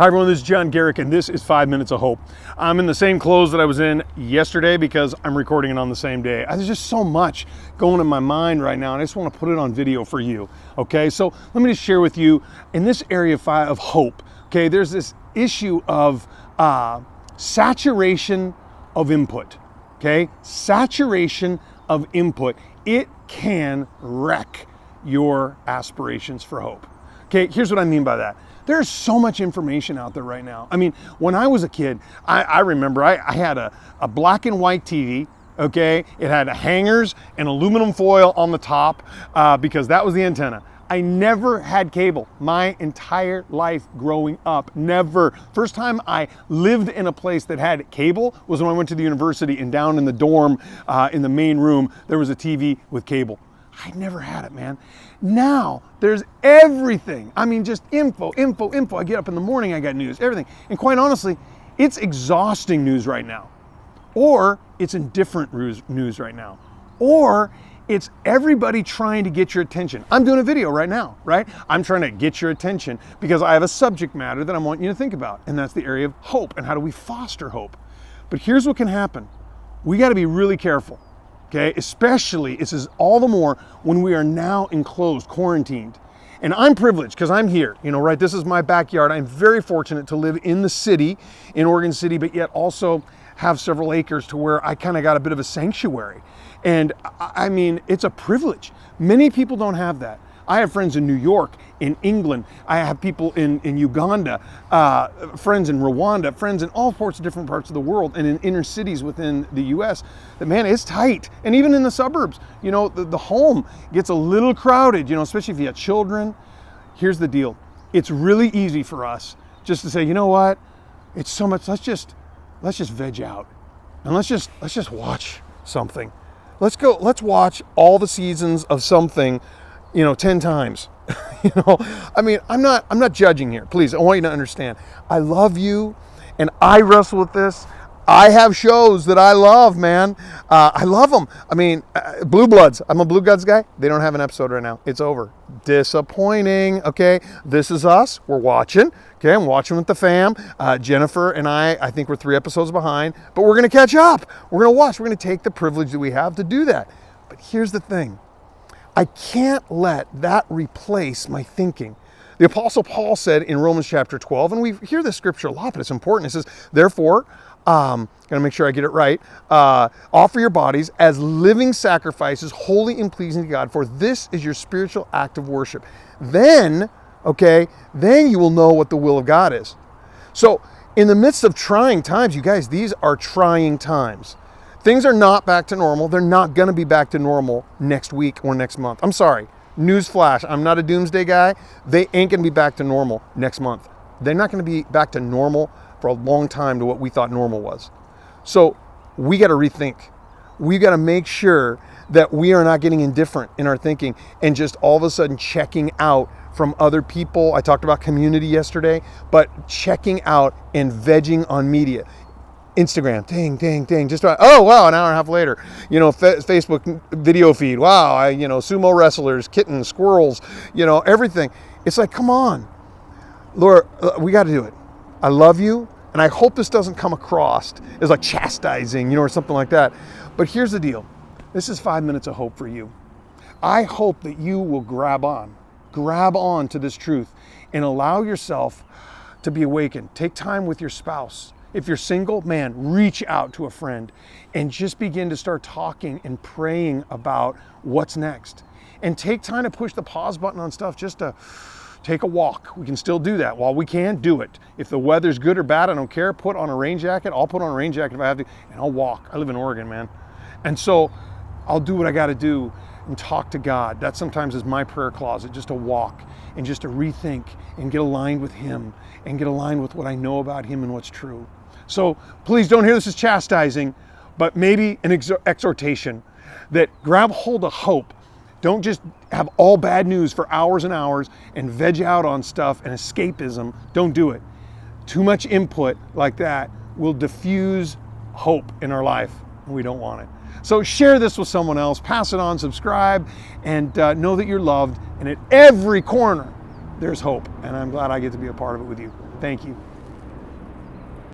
Hi everyone, this is John Garrick and this is 5 Minutes of Hope. I'm in the same clothes that I was in yesterday because I'm recording it on the same day. There's just so much going in my mind right now and I just want to put it on video for you. Okay, so let me just share with you in this area of hope. Okay, there's this issue of saturation of input. Okay, saturation of input. It can wreck your aspirations for hope. Okay, here's what I mean by that. There's so much information out there right now. I mean, when I was a kid, I remember I had a black and white TV, okay? It had hangers and aluminum foil on the top because that was the antenna. I never had cable my entire life growing up, never. First time I lived in a place that had cable was when I went to the university, and down in the dorm, in the main room, there was a TV with cable. I never had it, man. Now there's everything. I mean, just info. I get up in the morning, I got news, everything. And quite honestly, it's exhausting news right now. Or it's indifferent news right now. Or it's everybody trying to get your attention. I'm doing a video right now, right? I'm trying to get your attention because I have a subject matter that I want you to think about. And that's the area of hope and how do we foster hope. But here's what can happen. We got to be really careful. Okay, especially, this is all the more when we are now enclosed, quarantined. And I'm privileged because I'm here, right? This is my backyard. I'm very fortunate to live in the city, in Oregon City, but yet also have several acres to where I kind of got a bit of a sanctuary. And I mean, it's a privilege. Many people don't have that. I have friends in New York, in England. I have people in Uganda, friends in Rwanda, friends in all sorts of different parts of the world and in inner cities within the US. That, man, it's tight. And even in the suburbs, the home gets a little crowded, especially if you have children. Here's the deal. It's really easy for us just to say, you know what? It's so much, let's just veg out. And let's just watch something. Let's watch all the seasons of something 10 times. I mean, I'm not judging here. Please, I want you to understand. I love you and I wrestle with this. I have shows that I love, man. I love them. I mean, Blue Bloods. I'm a Blue Bloods guy. They don't have an episode right now. It's over. Disappointing. Okay. This Is Us. We're watching. Okay. I'm watching with the fam. Jennifer and I think we're 3 episodes behind, but we're going to catch up. We're going to watch. We're going to take the privilege that we have to do that. But here's the thing. I can't let that replace my thinking. The Apostle Paul said in Romans chapter 12, and we hear this scripture a lot, but it's important. It says, therefore, gotta make sure I get it right, offer your bodies as living sacrifices, holy and pleasing to God, for this is your spiritual act of worship. Then you will know what the will of God is. So in the midst of trying times, you guys, these are trying times. Things are not back to normal. They're not going to be back to normal next week or next month. I'm sorry. Newsflash. I'm not a doomsday guy. They ain't going to be back to normal next month. They're not going to be back to normal for a long time to what we thought normal was. So we got to rethink. We got to make sure that we are not getting indifferent in our thinking and just all of a sudden checking out from other people. I talked about community yesterday, but checking out and vegging on media. Instagram, ding, just about, oh wow, an hour and a half later, Facebook video feed, wow, sumo wrestlers, kittens, squirrels, everything. It's like, come on, Lord, we got to do it. I love you, and I hope this doesn't come across as like chastising, or something like that. But here's the deal. This is 5 minutes of hope for you. I hope that you will grab on to this truth and allow yourself to be awakened. Take time with your spouse. If you're single, man, reach out to a friend and just begin to start talking and praying about what's next. And take time to push the pause button on stuff just to take a walk. We can still do that. While we can, do it. If the weather's good or bad, I don't care. Put on a rain jacket. I'll put on a rain jacket if I have to, and I'll walk. I live in Oregon, man. And so I'll do what I got to do and talk to God. That sometimes is my prayer closet, just to walk and just to rethink and get aligned with Him and get aligned with what I know about Him and what's true. So please don't hear this as chastising, but maybe an exhortation that grab hold of hope. Don't just have all bad news for hours and hours and veg out on stuff and escapism. Don't do it. Too much input like that will diffuse hope in our life, and we don't want it. So share this with someone else, pass it on, subscribe, and know that you're loved. And at every corner, there's hope. And I'm glad I get to be a part of it with you. Thank you.